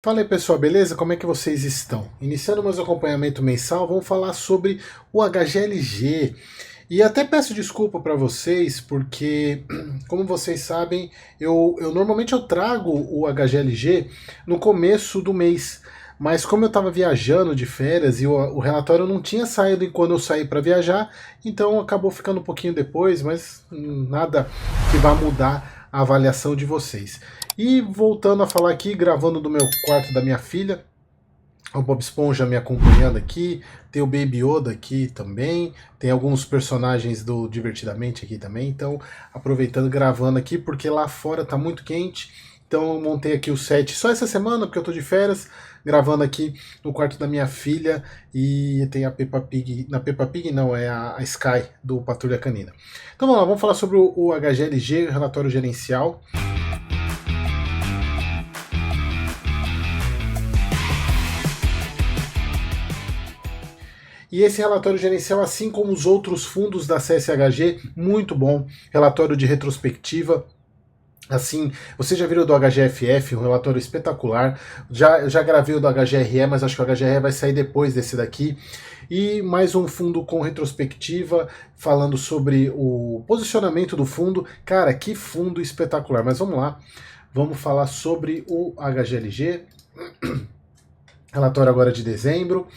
Fala aí pessoal, beleza? Como é que vocês estão? Iniciando meus acompanhamento mensal, vamos falar sobre o HGLG. E até peço desculpa para vocês, porque, como vocês sabem, normalmente eu trago o HGLG no começo do mês. Mas como eu estava viajando de férias e o relatório não tinha saído quando eu saí para viajar, então acabou ficando um pouquinho depois, mas nada que vá mudar a avaliação de vocês. E voltando a falar aqui, gravando do meu quarto da minha filha, o Bob Esponja me acompanhando aqui, tem o Baby Yoda aqui também, tem alguns personagens do Divertidamente aqui também, então aproveitando gravando aqui, porque lá fora tá muito quente, então eu montei aqui o set só essa semana, porque eu tô de férias, gravando aqui no quarto da minha filha, e tem a Peppa Pig, na Peppa Pig não, é a Sky do Patrulha Canina. Então vamos lá, vamos falar sobre o HGLG, relatório gerencial. E esse relatório gerencial, assim como os outros fundos da CSHG, muito bom. Relatório de retrospectiva. Assim, você já viu do HGFF, um relatório espetacular. Já gravei o do HGRE, mas acho que o HGRE vai sair depois desse daqui. E mais um fundo com retrospectiva, falando sobre o posicionamento do fundo. Cara, que fundo espetacular. Mas vamos lá, vamos falar sobre o HGLG. Relatório agora de dezembro.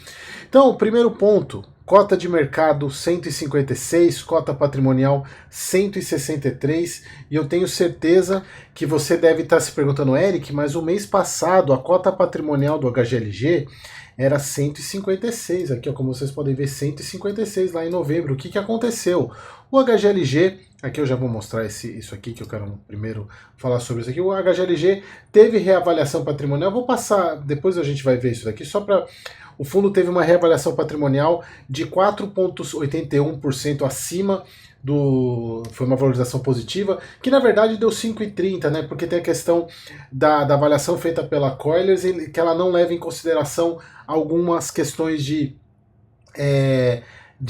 Então, o primeiro ponto, cota de mercado 156, cota patrimonial 163, e eu tenho certeza que você deve estar se perguntando, Eric, mas o mês passado a cota patrimonial do HGLG era 156, aqui ó, como vocês podem ver, 156 lá em novembro. O que aconteceu? O HGLG, aqui eu já vou mostrar isso aqui, que eu quero primeiro falar sobre isso aqui. O HGLG teve reavaliação patrimonial, vou passar, depois a gente vai ver isso daqui, só para o fundo teve uma reavaliação patrimonial de 4,81% acima do. Foi uma valorização positiva, que na verdade deu 5,30, né? Porque tem a questão da avaliação feita pela Coilers, que ela não leva em consideração algumas questões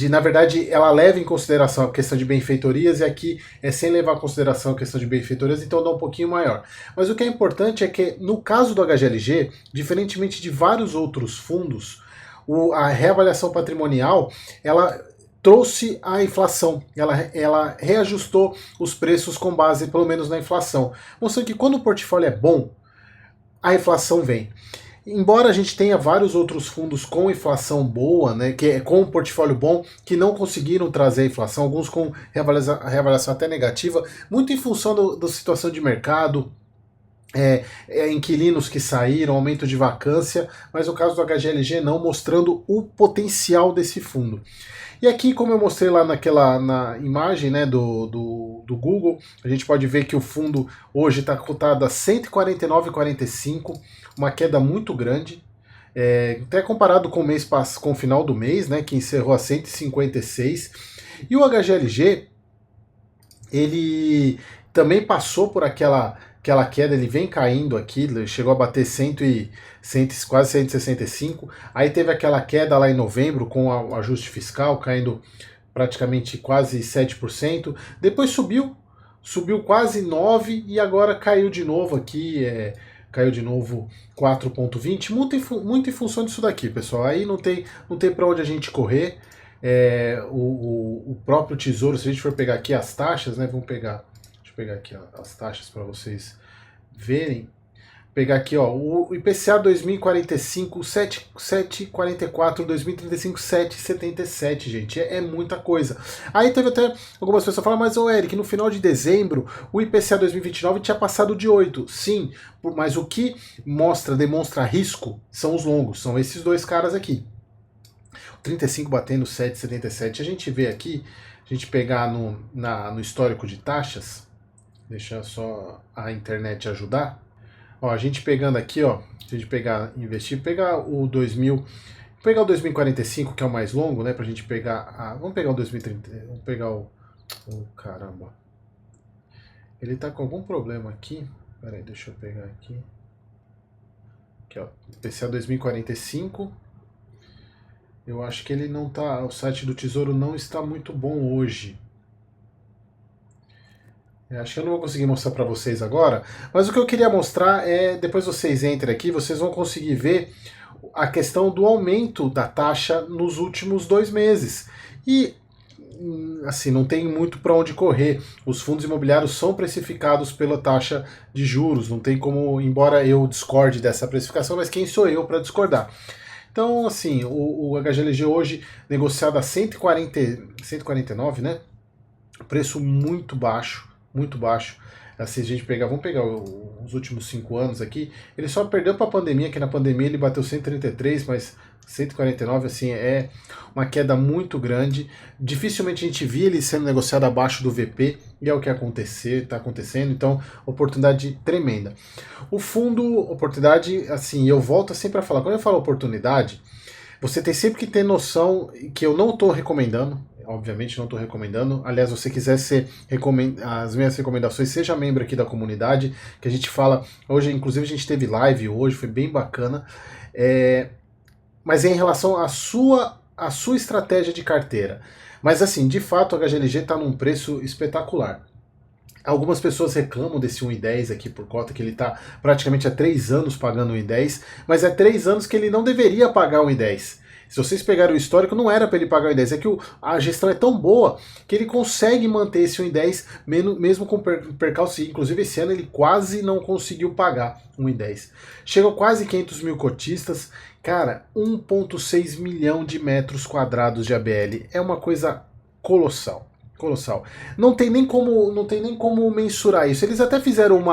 na verdade, ela leva em consideração a questão de benfeitorias, e aqui é sem levar em consideração a questão de benfeitorias, então dá um pouquinho maior. Mas o que é importante é que, no caso do HGLG, diferentemente de vários outros fundos, a reavaliação patrimonial, ela trouxe a inflação, ela reajustou os preços com base, pelo menos, na inflação. Mostrando que quando o portfólio é bom, a inflação vem. Embora a gente tenha vários outros fundos com inflação boa, né, que é com um portfólio bom, que não conseguiram trazer a inflação, alguns com reavaliação até negativa, muito em função da situação de mercado, inquilinos que saíram, aumento de vacância, mas no caso do HGLG não, mostrando o potencial desse fundo. E aqui, como eu mostrei lá na imagem, né, do Google, a gente pode ver que o fundo hoje está cotado a 149,45, uma queda muito grande. Até comparado com com o final do mês, né, que encerrou a 156. E o HGLG, ele também passou por aquela queda, ele vem caindo aqui, ele chegou a bater 100, quase 165, aí teve aquela queda lá em novembro com o ajuste fiscal, caindo praticamente quase 7%, depois subiu quase 9% e agora caiu de novo aqui, caiu de novo 4,20%, muito em função disso daqui, pessoal, aí não tem para onde a gente correr. O próprio Tesouro, se a gente for pegar aqui as taxas, né, deixa eu pegar aqui ó, as taxas para vocês verem. Pegar aqui, ó, o IPCA 2045, 7,44, 2035, 7,77, gente. É muita coisa. Aí teve até algumas pessoas falando, mas ô Eric, no final de dezembro, o IPCA 2029 tinha passado de 8. Sim, mas o que demonstra risco são os longos, são esses dois caras aqui. 35 batendo 7,77. A gente vê aqui, a gente pegar no histórico de taxas, deixa só a internet ajudar. Ó, a gente pegando aqui, ó, se a gente pegar, investir, pegar o 2000, pegar o 2045, que é o mais longo, né, pra gente pegar, vamos pegar o 2030, vamos pegar caramba. Ele tá com algum problema aqui, peraí, deixa eu pegar aqui. Aqui, ó, IPCA 2045, eu acho que ele não tá, o site do Tesouro não está muito bom hoje. Acho que eu não vou conseguir mostrar para vocês agora, mas o que eu queria mostrar é, depois vocês entrem aqui, vocês vão conseguir ver a questão do aumento da taxa nos últimos 2 meses. E assim, não tem muito para onde correr. Os fundos imobiliários são precificados pela taxa de juros, não tem como, embora eu discorde dessa precificação, mas quem sou eu para discordar? Então, assim, o HGLG hoje negociado a 149, né? Preço muito baixo, muito baixo. Assim, a gente pegar, vamos pegar os últimos 5 anos aqui, ele só perdeu para a pandemia, que na pandemia ele bateu 133, mas 149, assim, é uma queda muito grande. Dificilmente a gente via ele sendo negociado abaixo do VP, e é o que está acontecendo, então, oportunidade tremenda. O fundo, oportunidade, assim, eu volto sempre a falar, quando eu falo oportunidade, você tem sempre que ter noção que eu não estou recomendando, obviamente não estou recomendando. Aliás, se você quiser as minhas recomendações, seja membro aqui da comunidade, que a gente fala, hoje inclusive a gente teve live hoje, foi bem bacana, mas é em relação à sua estratégia de carteira. Mas assim, de fato, o HGLG está num preço espetacular. Algumas pessoas reclamam desse 1,10 aqui por cota, que ele está praticamente há 3 anos pagando 1,10, mas é 3 anos que ele não deveria pagar 1,10. Se vocês pegarem o histórico, não era para ele pagar 1,10, é que a gestão é tão boa que ele consegue manter esse 1,10 mesmo com percalço. Inclusive esse ano ele quase não conseguiu pagar 1,10. Chegou quase 500 mil cotistas, cara, 1,6 milhão de metros quadrados de ABL, é uma coisa colossal. Colossal. Não tem nem como mensurar isso. Eles até fizeram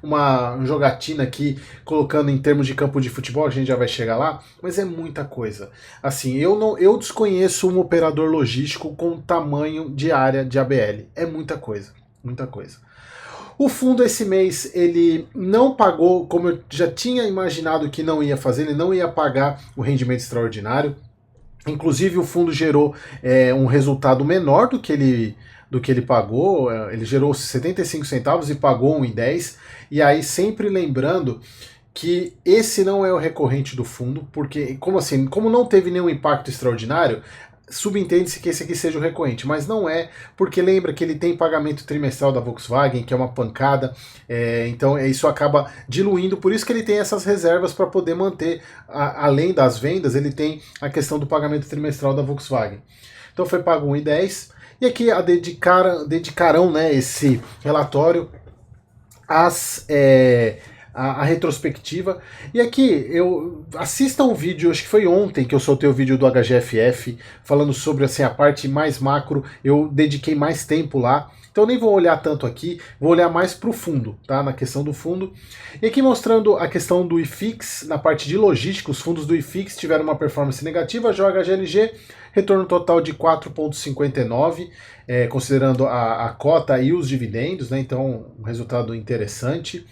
uma jogatina aqui, colocando em termos de campo de futebol, a gente já vai chegar lá, mas é muita coisa. Assim, eu desconheço um operador logístico com tamanho de área de ABL. É muita coisa, muita coisa. O fundo esse mês, ele não pagou, como eu já tinha imaginado que não ia fazer, ele não ia pagar o rendimento extraordinário. Inclusive o fundo gerou um resultado menor do que ele pagou, ele gerou 75 centavos e pagou 1,10. E aí sempre lembrando que esse não é o recorrente do fundo, porque como não teve nenhum impacto extraordinário, subentende-se que esse aqui seja o recorrente, mas não é, porque lembra que ele tem pagamento trimestral da Volkswagen, que é uma pancada, então isso acaba diluindo, por isso que ele tem essas reservas para poder manter, além das vendas, ele tem a questão do pagamento trimestral da Volkswagen. Então foi pago 1,10, e aqui dedicarão, né, esse relatório a retrospectiva. E aqui, assista um vídeo, acho que foi ontem que eu soltei o vídeo do HGFF, falando sobre assim, a parte mais macro, eu dediquei mais tempo lá, então eu nem vou olhar tanto aqui, vou olhar mais para o fundo, tá? Na questão do fundo. E aqui mostrando a questão do IFIX, na parte de logística, os fundos do IFIX tiveram uma performance negativa, já o HGLG, retorno total de 4,59, considerando a cota e os dividendos, né? Então um resultado interessante.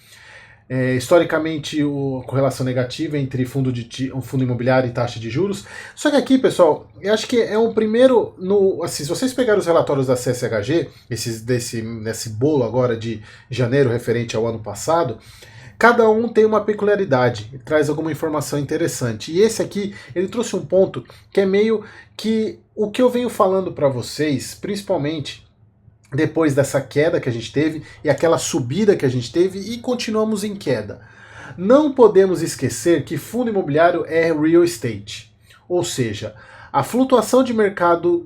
Historicamente, a correlação negativa entre fundo imobiliário e taxa de juros. Só que aqui, pessoal, eu acho que é um primeiro. Assim, se vocês pegarem os relatórios da CSHG, nesse bolo agora de janeiro referente ao ano passado, cada um tem uma peculiaridade, traz alguma informação interessante. E esse aqui, ele trouxe um ponto que é meio que o que eu venho falando para vocês, principalmente depois dessa queda que a gente teve e aquela subida que a gente teve e continuamos em queda. Não podemos esquecer que fundo imobiliário é real estate, ou seja, a flutuação de mercado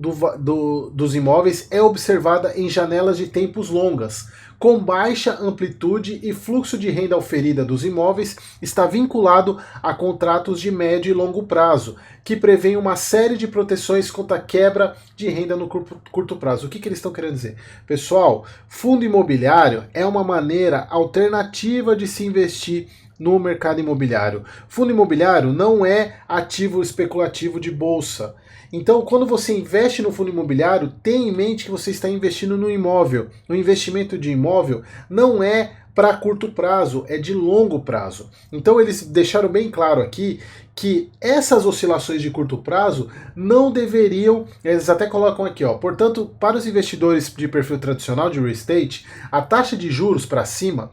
dos imóveis é observada em janelas de tempos longas, com baixa amplitude, e fluxo de renda oferida dos imóveis está vinculado a contratos de médio e longo prazo, que prevêem uma série de proteções contra a quebra de renda no curto prazo. O que eles estão querendo dizer? Pessoal, fundo imobiliário é uma maneira alternativa de se investir no mercado imobiliário. Fundo imobiliário não é ativo especulativo de bolsa. Então, quando você investe no fundo imobiliário, tenha em mente que você está investindo no imóvel. O investimento de imóvel não é para curto prazo, é de longo prazo. Então, eles deixaram bem claro aqui que essas oscilações de curto prazo não deveriam, eles até colocam aqui, ó, portanto, para os investidores de perfil tradicional de real estate, a taxa de juros para cima,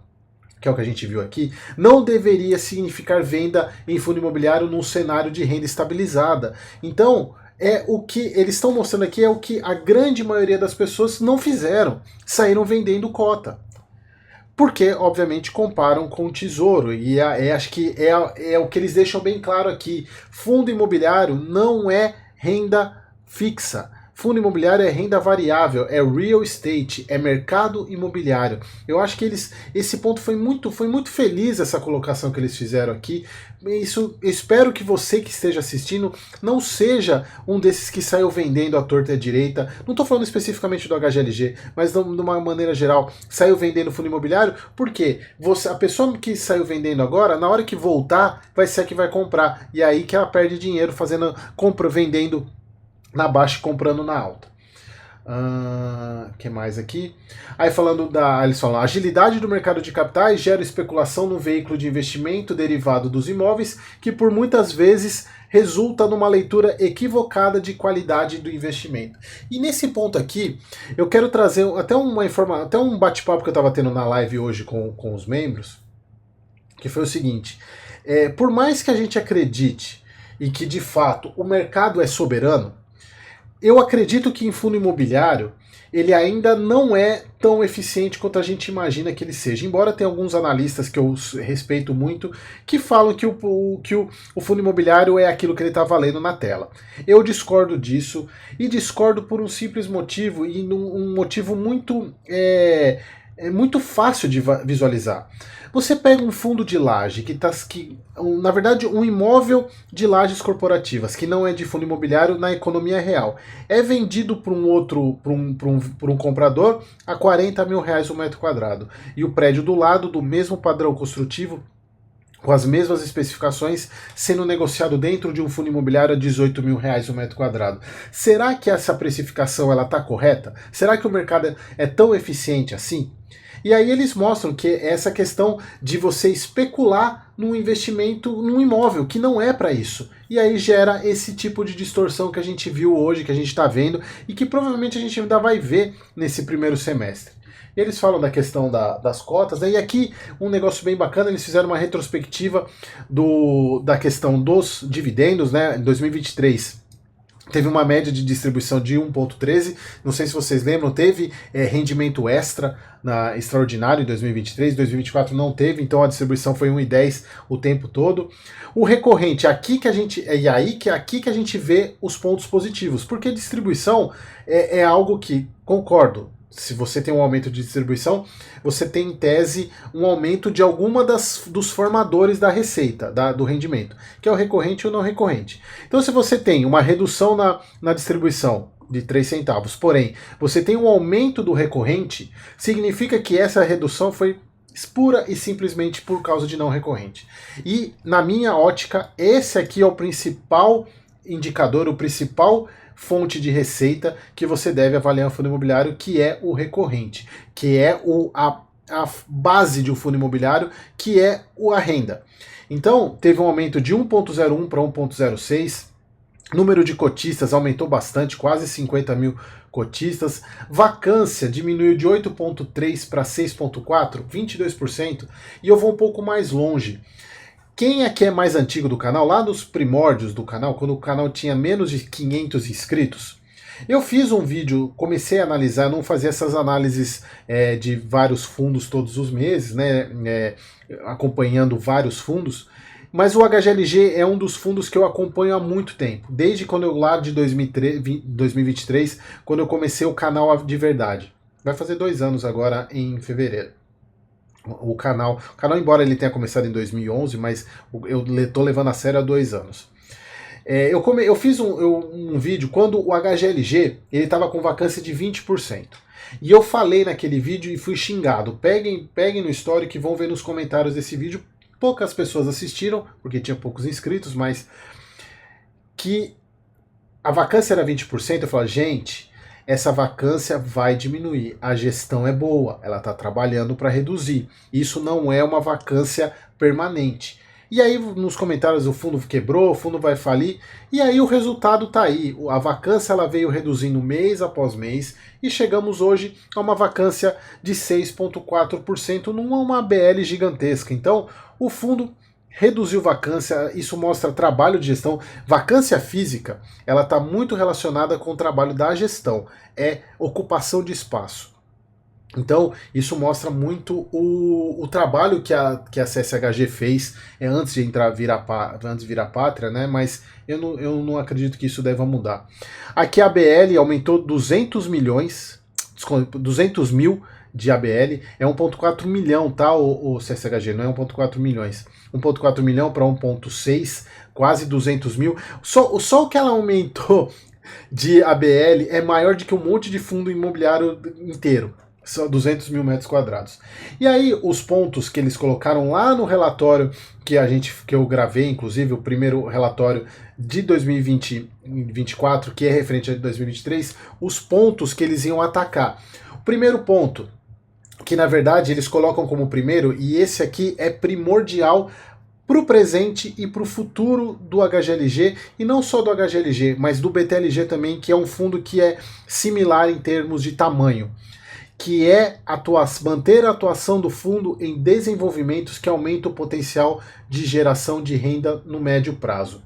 que é o que a gente viu aqui, não deveria significar venda em fundo imobiliário num cenário de renda estabilizada. Então, o que eles estão mostrando aqui é o que a grande maioria das pessoas não fizeram, saíram vendendo cota. porque, obviamente, comparam com o Tesouro, e acho que é o que eles deixam bem claro aqui. Fundo imobiliário não é renda fixa. Fundo imobiliário é renda variável, é real estate, é mercado imobiliário. Eu acho que esse ponto foi muito feliz, essa colocação que eles fizeram aqui. Isso, espero que você que esteja assistindo não seja um desses que saiu vendendo à torta e à direita. Não estou falando especificamente do HGLG, mas de uma maneira geral, saiu vendendo fundo imobiliário, porque a pessoa que saiu vendendo agora, na hora que voltar, vai ser a que vai comprar. E aí que ela perde dinheiro vendendo na baixa e comprando na alta. Que mais aqui? Aí eles falam, a agilidade do mercado de capitais gera especulação no veículo de investimento derivado dos imóveis, que por muitas vezes resulta numa leitura equivocada de qualidade do investimento. E nesse ponto aqui, eu quero trazer até um bate-papo que eu estava tendo na live hoje com os membros, que foi o seguinte, por mais que a gente acredite e que de fato o mercado é soberano, eu acredito que em fundo imobiliário ele ainda não é tão eficiente quanto a gente imagina que ele seja. Embora tenha alguns analistas que eu respeito muito que falam que o fundo imobiliário é aquilo que ele está valendo na tela. Eu discordo disso e discordo por um simples motivo e um motivo muito muito fácil de visualizar. Você pega um fundo de laje na verdade, um imóvel de lajes corporativas, que não é de fundo imobiliário na economia real, é vendido para um comprador a R$40 mil o metro quadrado. E o prédio do lado, do mesmo padrão construtivo, com as mesmas especificações, sendo negociado dentro de um fundo imobiliário a R$18 mil o metro quadrado. Será que essa precificação está correta? Será que o mercado é tão eficiente assim? E aí eles mostram que essa questão de você especular num investimento num imóvel, que não é para isso. E aí gera esse tipo de distorção que a gente viu hoje, que a gente está vendo, e que provavelmente a gente ainda vai ver nesse primeiro semestre. E eles falam da questão das cotas, né? E aqui um negócio bem bacana, eles fizeram uma retrospectiva da questão dos dividendos, né? Em 2023. Teve uma média de distribuição de 1,13, não sei se vocês lembram, teve rendimento extraordinário em 2023, 2024 não teve, então a distribuição foi 1,10 o tempo todo. O recorrente, aqui que a gente vê os pontos positivos, porque distribuição é algo que, concordo, se você tem um aumento de distribuição, você tem em tese um aumento de alguma dos formadores da receita, do rendimento, que é o recorrente ou não recorrente. Então se você tem uma redução na distribuição de 3 centavos, porém você tem um aumento do recorrente, significa que essa redução foi pura e simplesmente por causa de não recorrente. E na minha ótica, esse aqui é o principal indicador, o principal fonte de receita que você deve avaliar um fundo imobiliário, que é o recorrente, que é a base de um fundo imobiliário, que é a renda. Então, teve um aumento de 1,01 para 1,06, número de cotistas aumentou bastante, quase 50 mil cotistas, vacância diminuiu de 8,3 para 6,4, 22%, e eu vou um pouco mais longe. Quem aqui é mais antigo do canal, lá nos primórdios do canal, quando o canal tinha menos de 500 inscritos, eu fiz um vídeo, comecei a analisar, não fazia essas análises de vários fundos todos os meses, né, acompanhando vários fundos, mas o HGLG é um dos fundos que eu acompanho há muito tempo, desde lá de 2023, quando eu comecei o canal de verdade. Vai fazer 2 anos agora em fevereiro. O canal, embora ele tenha começado em 2011, mas eu estou levando a sério há 2 anos. Eu fiz um vídeo quando o HGLG estava com vacância de 20%. E eu falei naquele vídeo e fui xingado. Peguem no histórico e vão ver nos comentários desse vídeo. Poucas pessoas assistiram, porque tinha poucos inscritos, mas que a vacância era 20%. Eu falei, gente, essa vacância vai diminuir. A gestão é boa, ela está trabalhando para reduzir. Isso não é uma vacância permanente. E aí nos comentários o fundo quebrou, o fundo vai falir, e aí o resultado está aí. A vacância ela veio reduzindo mês após mês e chegamos hoje a uma vacância de 6,4% numa BL gigantesca. Então o fundo reduziu vacância, isso mostra trabalho de gestão. Vacância física, ela está muito relacionada com o trabalho da gestão, é ocupação de espaço. Então, isso mostra muito o trabalho que a CSHG fez antes de antes de virar pátria, né? Mas eu não acredito que isso deva mudar. Aqui a ABL aumentou 200 milhões, desculpa, 200 mil de ABL, é 1,4 milhão, tá? O CSHG, não é 1,4 milhões. 1,4 milhão para 1,6, quase 200 mil. Só o que ela aumentou de ABL é maior do que um monte de fundo imobiliário inteiro. São 200 mil metros quadrados. E aí, os pontos que eles colocaram lá no relatório que eu gravei, inclusive, o primeiro relatório de 2024, que é referente a 2023, os pontos que eles iam atacar. O primeiro ponto, que na verdade eles colocam como primeiro, e esse aqui é primordial para o presente e para o futuro do HGLG, e não só do HGLG, mas do BTLG também, que é um fundo que é similar em termos de tamanho, que é manter a atuação do fundo em desenvolvimentos que aumentam o potencial de geração de renda no médio prazo.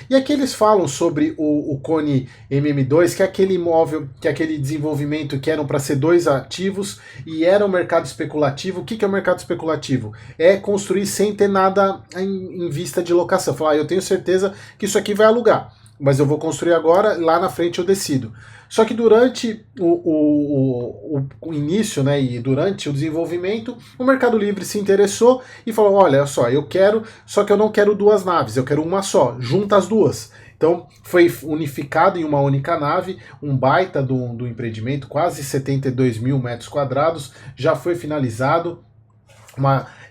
E aqui eles falam sobre o Cone MM2, que é aquele imóvel, que é aquele desenvolvimento que eram para ser 2 ativos e era um mercado especulativo. O que é o mercado especulativo? É construir sem ter nada em vista de locação. Falar, eu tenho certeza que isso aqui vai alugar, mas eu vou construir agora, lá na frente eu decido. Só que durante o início, né, e durante o desenvolvimento, o Mercado Livre se interessou e falou, olha só, eu quero, só que eu não quero 2 naves, eu quero uma só, junta as duas. Então foi unificado em uma única nave, um baita do empreendimento, quase 72 mil metros quadrados, já foi finalizado,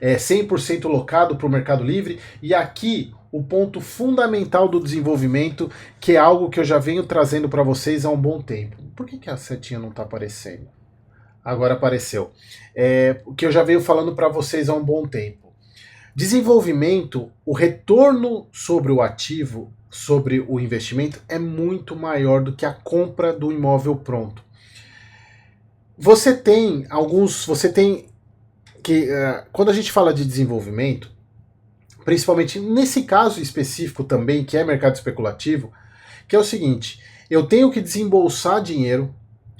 100% locado para o Mercado Livre, e aqui o ponto fundamental do desenvolvimento, que é algo que eu já venho trazendo para vocês há um bom tempo. Por que a setinha não está aparecendo? Agora apareceu. O que eu já venho falando para vocês há um bom tempo. Desenvolvimento, o retorno sobre o ativo, sobre o investimento, é muito maior do que a compra do imóvel pronto. Você tem quando a gente fala de desenvolvimento, principalmente nesse caso específico também, que é mercado especulativo, que é o seguinte, eu tenho que desembolsar dinheiro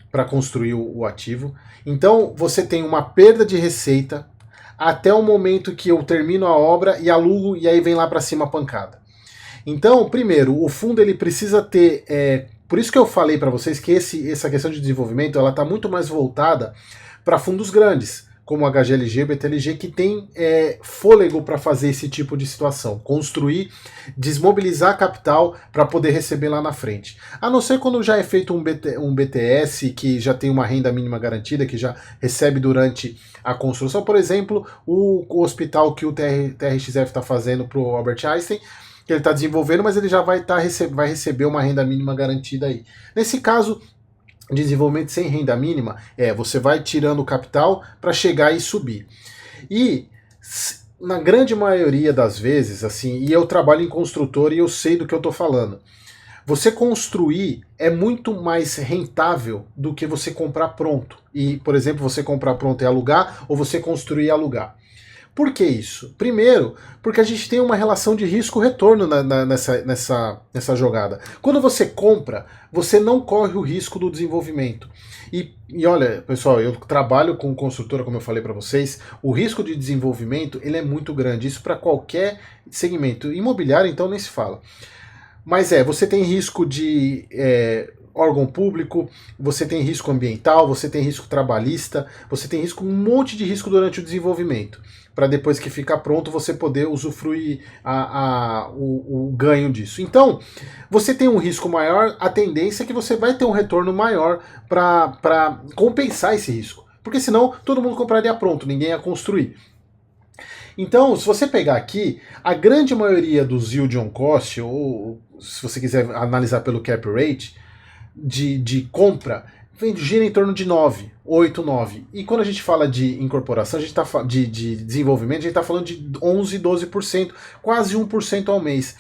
para construir o ativo, então você tem uma perda de receita até o momento que eu termino a obra e alugo, e aí vem lá para cima a pancada. Então, primeiro, o fundo ele precisa ter... por isso que eu falei para vocês que essa questão de desenvolvimento ela está muito mais voltada para fundos grandes, como o HGLG, BTLG, que tem fôlego para fazer esse tipo de situação, construir, desmobilizar capital para poder receber lá na frente. A não ser quando já é feito um BTS, que já tem uma renda mínima garantida, que já recebe durante a construção. Por exemplo, o hospital que o TRXF está fazendo para o Albert Einstein, que ele está desenvolvendo, mas ele já vai receber uma renda mínima garantida aí. Nesse caso, desenvolvimento sem renda mínima, você vai tirando o capital para chegar e subir. E na grande maioria das vezes, assim, e eu trabalho em construtora e eu sei do que eu estou falando, você construir é muito mais rentável do que você comprar pronto. E, por exemplo, você comprar pronto e alugar, ou você construir e alugar. Por que isso? Primeiro, porque a gente tem uma relação de risco-retorno nessa jogada. Quando você compra, você não corre o risco do desenvolvimento. E olha, pessoal, eu trabalho com construtora, como eu falei para vocês, o risco de desenvolvimento ele é muito grande. Isso para qualquer segmento. Imobiliário, então, nem se fala. Mas você tem risco de órgão público, você tem risco ambiental, você tem risco trabalhista, você tem risco, um monte de risco durante o desenvolvimento, para depois que ficar pronto você poder usufruir o ganho disso. Então, você tem um risco maior, a tendência é que você vai ter um retorno maior para compensar esse risco, porque senão todo mundo compraria pronto, ninguém ia construir. Então, se você pegar aqui, a grande maioria dos yield on cost, ou se você quiser analisar pelo cap rate, de compra, gira em torno de 9, 8, 9. E quando a gente fala de incorporação, a gente tá de desenvolvimento, a gente está falando de 11, 12%, quase 1% ao mês.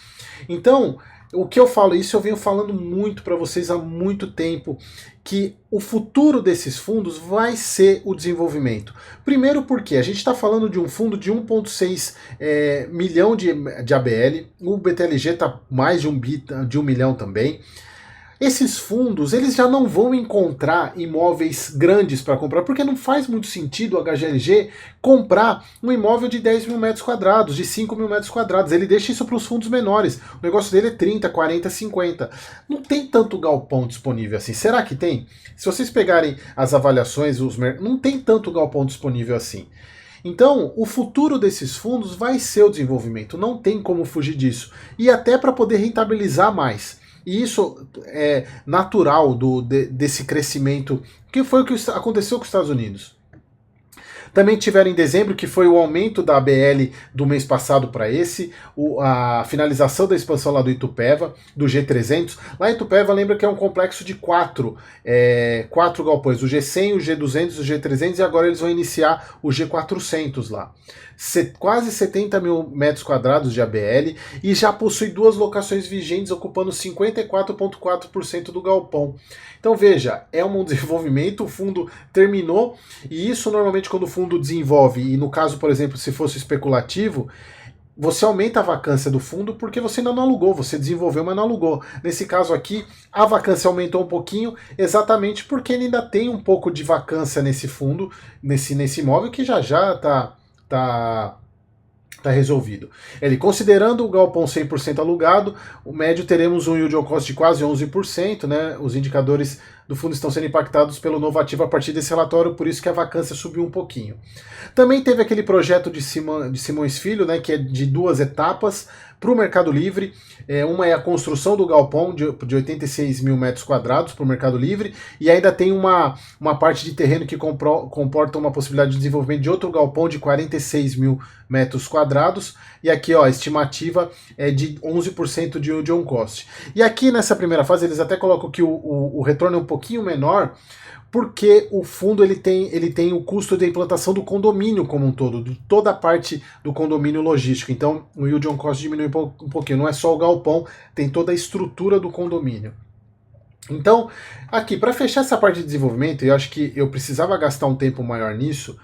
Então, o que eu falo isso, eu venho falando muito para vocês há muito tempo, que o futuro desses fundos vai ser o desenvolvimento. Primeiro porque a gente está falando de um fundo de 1,6 milhão de ABL, o BTLG está mais de 1 milhão também. esses fundos eles já não vão encontrar imóveis grandes para comprar, porque não faz muito sentido o HGLG comprar um imóvel de 10 mil metros quadrados, de 5 mil metros quadrados. Ele deixa isso para os fundos menores. O negócio dele é 30, 40, 50. Não tem tanto galpão disponível assim. Será que tem? Se vocês pegarem as avaliações, não tem tanto galpão disponível assim. Então, o futuro desses fundos vai ser o desenvolvimento, não tem como fugir disso. E até para poder rentabilizar mais. E isso é natural desse crescimento, que foi o que aconteceu com os Estados Unidos. Também tiveram em dezembro, que foi o aumento da ABL do mês passado para esse, a finalização da expansão lá do Itupeva, do G300. Lá em Itupeva, lembra que é um complexo de quatro galpões, o G100, o G200, o G300, e agora eles vão iniciar o G400 lá. Quase 70 mil metros quadrados de ABL e já possui 2 locações vigentes ocupando 54,4% do galpão. Então veja, é um desenvolvimento, o fundo terminou, e isso normalmente quando o fundo desenvolve, e no caso, por exemplo, se fosse especulativo, você aumenta a vacância do fundo porque você ainda não alugou, você desenvolveu, mas não alugou. Nesse caso aqui, a vacância aumentou um pouquinho, exatamente porque ele ainda tem um pouco de vacância nesse fundo, nesse imóvel, que já está resolvido. Ele considerando o galpão 100% alugado, o médio teremos um yield on cost de quase 11%, né? Os indicadores do fundo estão sendo impactados pelo novo ativo a partir desse relatório, por isso que a vacância subiu um pouquinho. Também teve aquele projeto de Simões Filho, né, que é de 2 etapas para o Mercado Livre. Uma é a construção do galpão de 86 mil metros quadrados para o Mercado Livre, e ainda tem uma parte de terreno que comporta uma possibilidade de desenvolvimento de outro galpão de 46 mil metros quadrados, e aqui ó, a estimativa é de 11% de yield on cost. E aqui nessa primeira fase eles até colocam que o retorno é um pouquinho menor, porque o fundo ele tem o custo de implantação do condomínio como um todo, de toda a parte do condomínio logístico. Então o yield on cost diminui um pouquinho, não é só o galpão, tem toda a estrutura do condomínio. Então, aqui, para fechar essa parte de desenvolvimento, eu acho que eu precisava gastar um tempo maior nisso,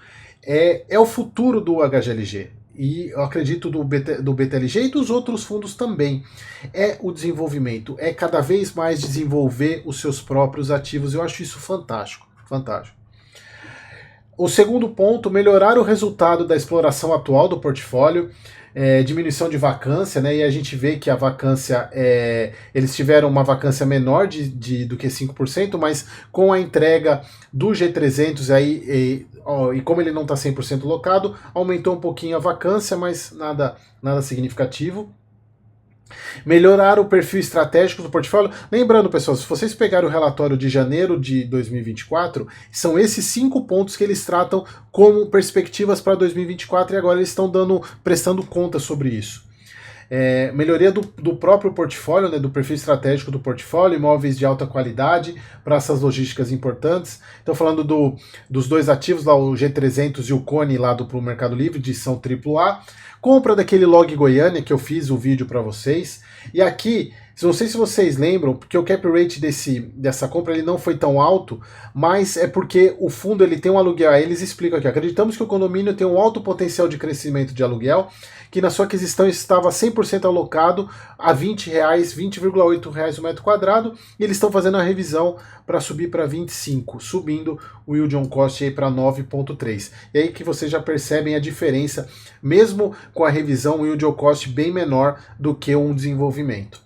é o futuro do HGLG. E eu acredito do BTLG e dos outros fundos também. É o desenvolvimento, é cada vez mais desenvolver os seus próprios ativos. Eu acho isso fantástico, fantástico. O segundo ponto, melhorar o resultado da exploração atual do portfólio, diminuição de vacância, né? E a gente vê que a vacância, eles tiveram uma vacância menor do que 5%, mas com a entrega do G300 aí, e como ele não está 100% locado, aumentou um pouquinho a vacância, mas nada significativo. Melhorar o perfil estratégico do portfólio. Lembrando, pessoal, se vocês pegarem o relatório de janeiro de 2024, são esses 5 pontos que eles tratam como perspectivas para 2024 e agora eles estão prestando conta sobre isso. Melhoria do próprio portfólio, né, do perfil estratégico do portfólio, imóveis de alta qualidade, praças logísticas importantes. Então falando dos 2 ativos, lá, o G300 e o Cone lá pro Mercado Livre, de edição AAA. Compra daquele Log Goiânia, que eu fiz o vídeo para vocês. E aqui, não sei se vocês lembram, porque o cap rate dessa compra ele não foi tão alto, mas é porque o fundo ele tem um aluguel. Aí eles explicam aqui, acreditamos que o condomínio tem um alto potencial de crescimento de aluguel, que na sua aquisição estava 100% alocado a R$20, R$20,8 o metro quadrado, e eles estão fazendo a revisão para subir para 25, subindo o yield on cost para 9,3. E aí que vocês já percebem a diferença, mesmo com a revisão, o yield on cost bem menor do que um desenvolvimento.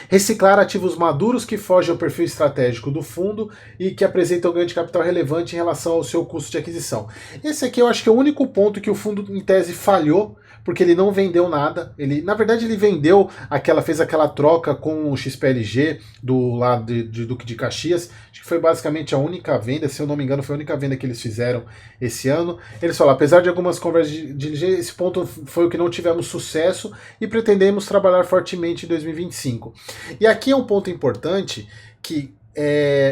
Reciclar ativos maduros que fogem ao perfil estratégico do fundo e que apresentam ganho de capital relevante em relação ao seu custo de aquisição. Esse aqui eu acho que é o único ponto que o fundo, em tese, falhou, porque ele não vendeu nada. Na verdade, ele vendeu fez aquela troca com o XPLG do lado de Duque de Caxias. Acho que foi basicamente a única venda, se eu não me engano, foi a única venda que eles fizeram esse ano. Eles falaram, apesar de algumas conversas de diligência, esse ponto foi o que não tivemos sucesso e pretendemos trabalhar fortemente em 2025. E aqui é um ponto importante que,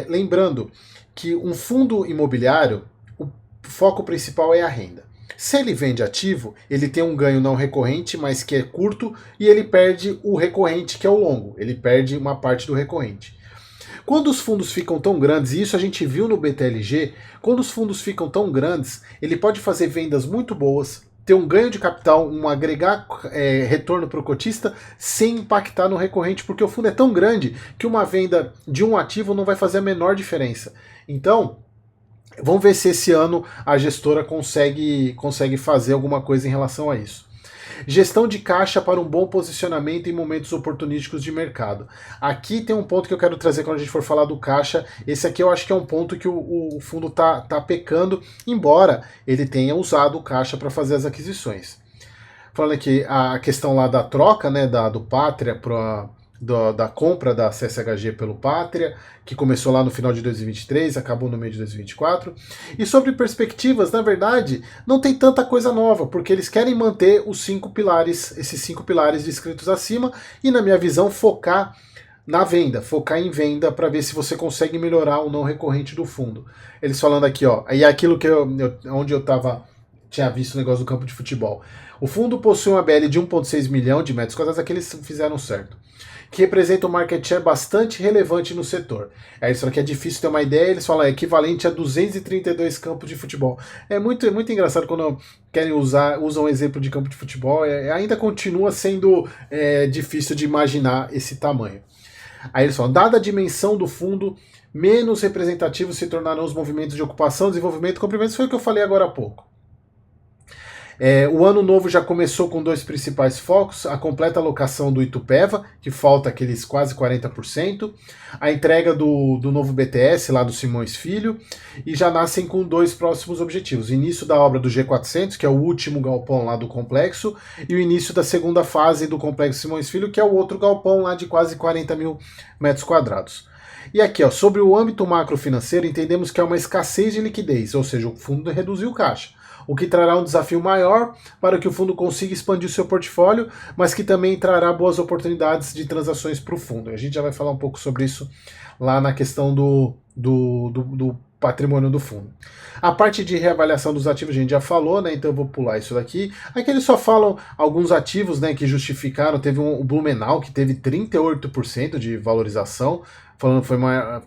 lembrando que um fundo imobiliário, o foco principal é a renda. Se ele vende ativo, ele tem um ganho não recorrente, mas que é curto, e ele perde o recorrente, que é o longo. Ele perde uma parte do recorrente. Quando os fundos ficam tão grandes, e isso a gente viu no BTLG, quando os fundos ficam tão grandes, ele pode fazer vendas muito boas, ter um ganho de capital, um agregar retorno para o cotista sem impactar no recorrente, porque o fundo é tão grande que uma venda de um ativo não vai fazer a menor diferença. Então, vamos ver se esse ano a gestora consegue fazer alguma coisa em relação a isso. Gestão de caixa para um bom posicionamento em momentos oportunísticos de mercado. Aqui tem um ponto que eu quero trazer quando a gente for falar do caixa. Esse aqui eu acho que é um ponto que o fundo tá pecando, embora ele tenha usado o caixa para fazer as aquisições. Falando aqui a questão lá da troca, né, do Pátria para da compra da CSHG pelo Pátria, que começou lá no final de 2023, acabou no meio de 2024. E sobre perspectivas, na verdade, não tem tanta coisa nova, porque eles querem manter os 5 pilares, esses 5 pilares descritos acima, e na minha visão, focar na venda, focar em venda para ver se você consegue melhorar o não recorrente do fundo. Eles falando aqui, ó, e aquilo que onde eu tinha visto o negócio do campo de futebol. O fundo possui uma BL de 1,6 milhão de metros quadrados, aqui eles fizeram certo, que representa um market share bastante relevante no setor. Aí eles falam que é difícil ter uma ideia, eles falam é equivalente a 232 campos de futebol. É muito engraçado quando querem usam um exemplo de campo de futebol, ainda continua sendo difícil de imaginar esse tamanho. Aí eles falam, dada a dimensão do fundo, menos representativos se tornarão os movimentos de ocupação, desenvolvimento e comprimento. Isso foi o que eu falei agora há pouco. O ano novo já começou com 2 principais focos, a completa alocação do Itupeva, que falta aqueles quase 40%, a entrega do novo BTS lá do Simões Filho, e já nascem com 2 próximos objetivos, o início da obra do G400, que é o último galpão lá do complexo, e o início da segunda fase do complexo Simões Filho, que é o outro galpão lá de quase 40 mil metros quadrados. E aqui, ó, sobre o âmbito macrofinanceiro, entendemos que há uma escassez de liquidez, ou seja, o fundo reduziu caixa, o que trará um desafio maior para que o fundo consiga expandir o seu portfólio, mas que também trará boas oportunidades de transações para o fundo. A gente já vai falar um pouco sobre isso lá na questão do patrimônio do fundo. A parte de reavaliação dos ativos a gente já falou, né? Então eu vou pular isso daqui. Aqui eles só falam alguns ativos, né, que justificaram. Teve o Blumenau, que teve 38% de valorização,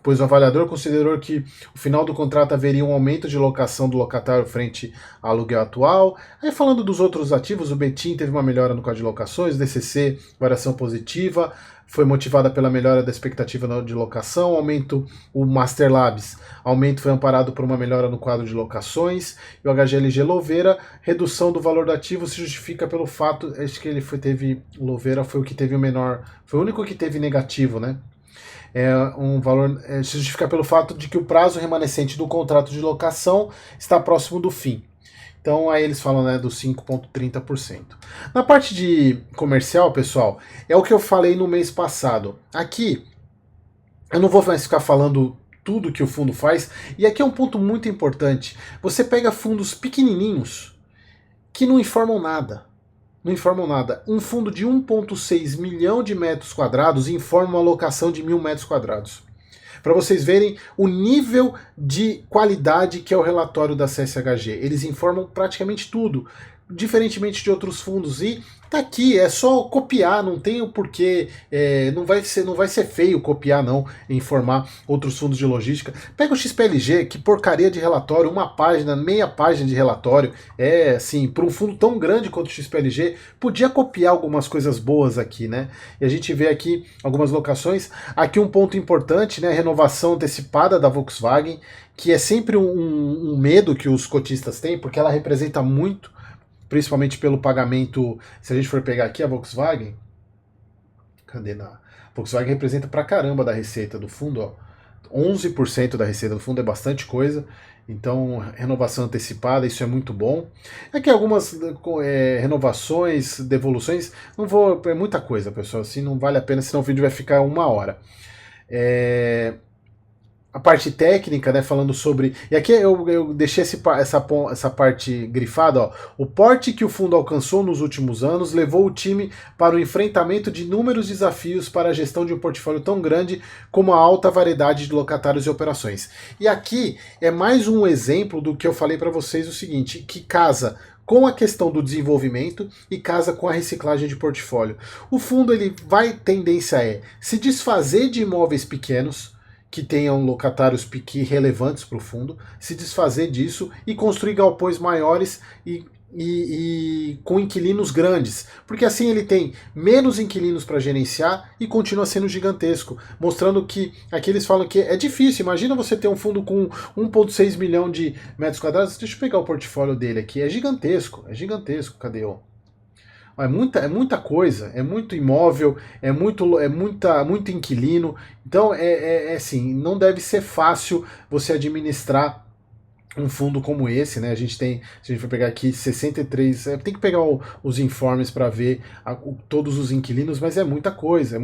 pois o avaliador considerou que o final do contrato haveria um aumento de locação do locatário frente ao aluguel atual. Aí falando dos outros ativos, o Betim teve uma melhora no quadro de locações, DCC, variação positiva, foi motivada pela melhora da expectativa de locação, o Master Labs, aumento foi amparado por uma melhora no quadro de locações, e o HGLG Louveira, redução do valor do ativo se justifica pelo fato, acho que Louveira foi o que teve o menor, foi o único que teve negativo, né? Se justifica pelo fato de que o prazo remanescente do contrato de locação está próximo do fim. Então aí eles falam, né, dos 5,30%. Na parte de comercial, pessoal, é o que eu falei no mês passado. Aqui, eu não vou mais ficar falando tudo que o fundo faz, e aqui é um ponto muito importante. Você pega fundos pequenininhos que não informam nada. Não informam nada. Um fundo de 1,6 milhão de metros quadrados informa uma alocação de 1.000 metros quadrados. Para vocês verem o nível de qualidade que é o relatório da CSHG. Eles informam praticamente tudo, diferentemente de outros fundos. E tá aqui, é só copiar, não tem o porquê, não vai ser feio copiar não, informar outros fundos de logística. Pega o XPLG, que porcaria de relatório, uma página, meia página de relatório, assim, para um fundo tão grande quanto o XPLG, podia copiar algumas coisas boas aqui, né? E a gente vê aqui algumas locações, aqui um ponto importante, né, a renovação antecipada da Volkswagen, que é sempre um medo que os cotistas têm, porque ela representa muito, principalmente pelo pagamento. Se a gente for pegar aqui a Volkswagen, Volkswagen representa pra caramba da receita do fundo, ó. 11% da receita do fundo é bastante coisa, então renovação antecipada, isso é muito bom. Aqui algumas renovações, devoluções, é muita coisa, pessoal, assim não vale a pena, senão o vídeo vai ficar 1 hora. A parte técnica, né, falando sobre... E aqui eu deixei essa parte grifada, ó. O porte que o fundo alcançou nos últimos anos levou o time para o enfrentamento de inúmeros desafios para a gestão de um portfólio tão grande como a alta variedade de locatários e operações. E aqui é mais um exemplo do que eu falei para vocês, o seguinte, que casa com a questão do desenvolvimento e casa com a reciclagem de portfólio. O fundo tendência se desfazer de imóveis pequenos, que tenham locatários relevantes para o fundo, se desfazer disso e construir galpões maiores e e com inquilinos grandes, porque assim ele tem menos inquilinos para gerenciar e continua sendo gigantesco, mostrando que aqui eles falam que é difícil. Imagina você ter um fundo com 1,6 milhão de metros quadrados. Deixa eu pegar o portfólio dele aqui, é gigantesco, cadê o? É muita coisa, é muito imóvel, muito inquilino. Então é assim, não deve ser fácil você administrar um fundo como esse, né? A gente tem, se a gente for pegar aqui 63, tem que pegar os informes para ver todos os inquilinos, mas é muita coisa,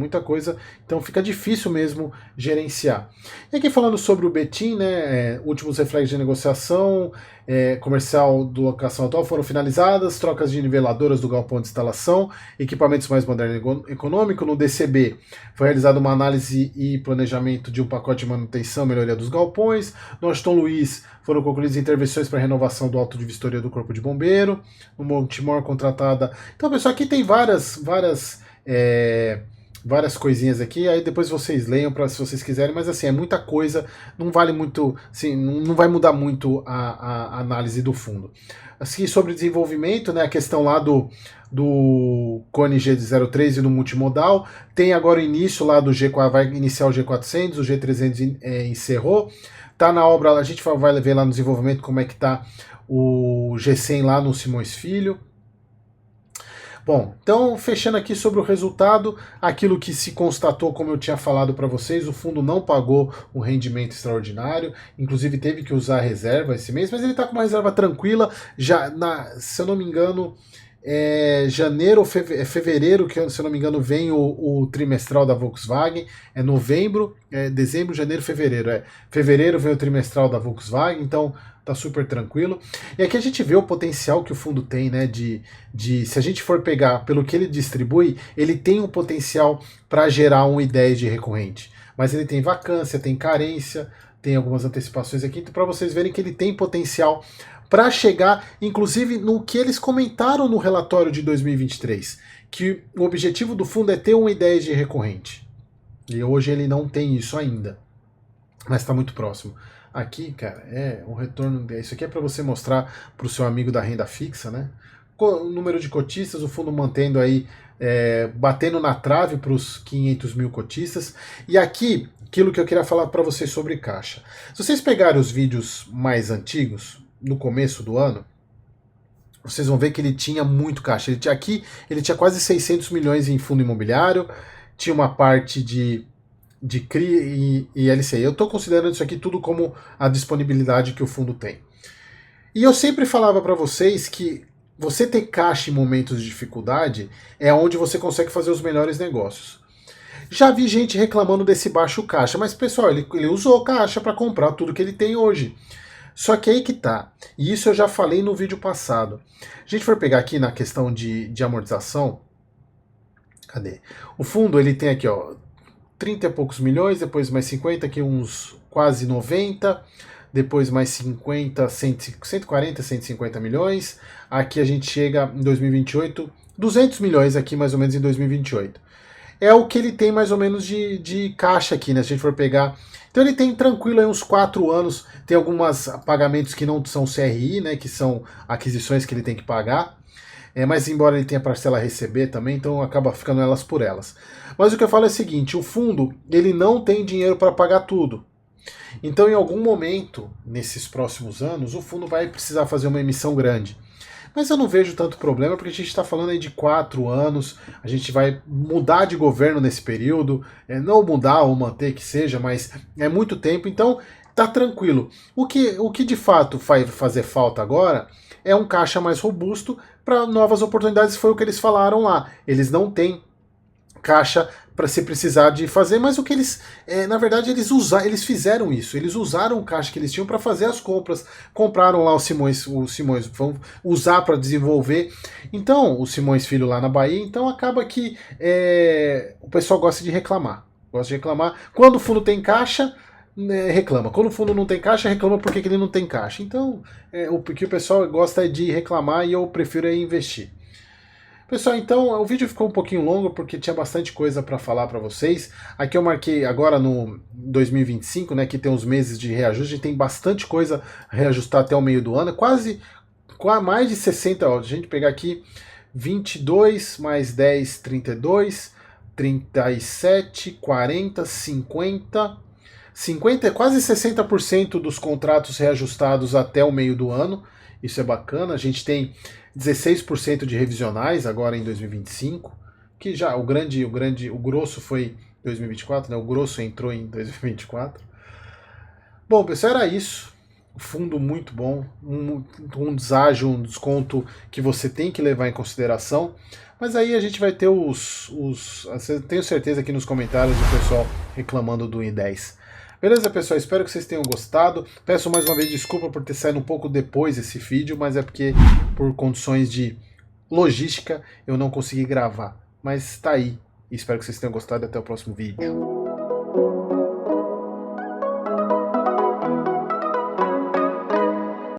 então fica difícil mesmo gerenciar. E aqui falando sobre o Betim, né? Últimos reflexos de negociação, comercial do locação atual foram finalizadas, trocas de niveladoras do galpão de instalação, equipamentos mais moderno e econômico. No DCB foi realizada uma análise e planejamento de um pacote de manutenção e melhoria dos galpões. No Aston Luiz foram concluídas intervenções para renovação do auto de vistoria do Corpo de Bombeiro. No Montemor, contratada. Então, pessoal, aqui tem várias coisinhas aqui, aí depois vocês leiam para se vocês quiserem, mas assim, é muita coisa, não vale muito, assim, não vai mudar muito a análise do fundo. Assim, sobre desenvolvimento, né, a questão lá do Cone G03 e do multimodal, tem agora o início lá do G4, vai iniciar o G400, o G300 encerrou, tá na obra, a gente vai ver lá no desenvolvimento como é que tá o G100 lá no Simões Filho. Bom, então fechando aqui sobre o resultado, aquilo que se constatou, como eu tinha falado para vocês, o fundo não pagou um rendimento extraordinário, inclusive teve que usar a reserva esse mês, mas ele está com uma reserva tranquila, já se eu não me engano, janeiro ou fevereiro, que se eu não me engano vem o trimestral da Volkswagen, é novembro, dezembro, janeiro, fevereiro, fevereiro vem o trimestral da Volkswagen, então tá super tranquilo. E aqui a gente vê o potencial que o fundo tem, né, se a gente for pegar pelo que ele distribui, ele tem um potencial para gerar 1,10 de recorrente, mas ele tem vacância, tem carência, tem algumas antecipações aqui, então para vocês verem que ele tem potencial para chegar, inclusive, no que eles comentaram no relatório de 2023, que o objetivo do fundo é ter 1,10 de recorrente. E hoje ele não tem isso ainda, mas está muito próximo. Aqui, cara, é um retorno. Isso aqui é para você mostrar para o seu amigo da renda fixa, né? O número de cotistas, o fundo mantendo aí, batendo na trave para os 500 mil cotistas. E aqui, aquilo que eu queria falar para vocês sobre caixa. Se vocês pegarem os vídeos mais antigos, no começo do ano, vocês vão ver que ele tinha muito caixa. Ele tinha quase 600 milhões em fundo imobiliário, tinha uma parte de CRI e LCI. Eu estou considerando isso aqui tudo como a disponibilidade que o fundo tem. E eu sempre falava para vocês que você ter caixa em momentos de dificuldade é onde você consegue fazer os melhores negócios. Já vi gente reclamando desse baixo caixa, mas pessoal, ele usou caixa para comprar tudo que ele tem hoje. Só que aí que tá, e isso eu já falei no vídeo passado. A gente for pegar aqui na questão de amortização, cadê? O fundo ele tem aqui, ó, 30 e poucos milhões, depois mais 50, aqui uns quase 90, depois mais 50, 140, 150 milhões. Aqui a gente chega em 2028, 200 milhões aqui mais ou menos em 2028. É o que ele tem mais ou menos de caixa aqui, né? Se a gente for pegar. Então ele tem tranquilo aí uns 4 anos, tem alguns pagamentos que não são CRI, né? Que são aquisições que ele tem que pagar. Mas embora ele tenha parcela a receber também, então acaba ficando elas por elas. Mas o que eu falo é o seguinte, o fundo ele não tem dinheiro para pagar tudo. Então em algum momento, nesses próximos anos, o fundo vai precisar fazer uma emissão grande. Mas eu não vejo tanto problema, porque a gente está falando aí de 4 anos, a gente vai mudar de governo nesse período, não mudar ou manter que seja, mas é muito tempo, então tá tranquilo. O que de fato vai fazer falta agora é um caixa mais robusto para novas oportunidades, foi o que eles falaram lá. Eles não têm caixa para se precisar de fazer, mas o que eles, na verdade, eles fizeram isso, eles usaram o caixa que eles tinham para fazer as compras, compraram lá o Simões vão usar para desenvolver, então, o Simões Filho lá na Bahia, então acaba que o pessoal gosta de reclamar, quando o fundo tem caixa, reclama, quando o fundo não tem caixa, reclama porque ele não tem caixa, então, o que o pessoal gosta é de reclamar e eu prefiro investir. Pessoal, então o vídeo ficou um pouquinho longo porque tinha bastante coisa para falar para vocês. Aqui eu marquei agora no 2025, né, que tem uns meses de reajuste, tem bastante coisa a reajustar até o meio do ano, quase com mais de 60, ó, a gente pegar aqui 22 mais 10, 32, 37, 40, 50, quase 60% dos contratos reajustados até o meio do ano. Isso é bacana. A gente tem 16% de revisionais agora em 2025, que já o grosso foi 2024, né? O grosso entrou em 2024. Bom, pessoal, era isso. Fundo muito bom, um deságio, um desconto que você tem que levar em consideração. Mas aí a gente vai ter tenho certeza aqui nos comentários o pessoal reclamando do I10. Beleza, pessoal? Espero que vocês tenham gostado. Peço mais uma vez desculpa por ter saído um pouco depois esse vídeo, mas é porque por condições de logística eu não consegui gravar. Mas tá aí. Espero que vocês tenham gostado e até o próximo vídeo.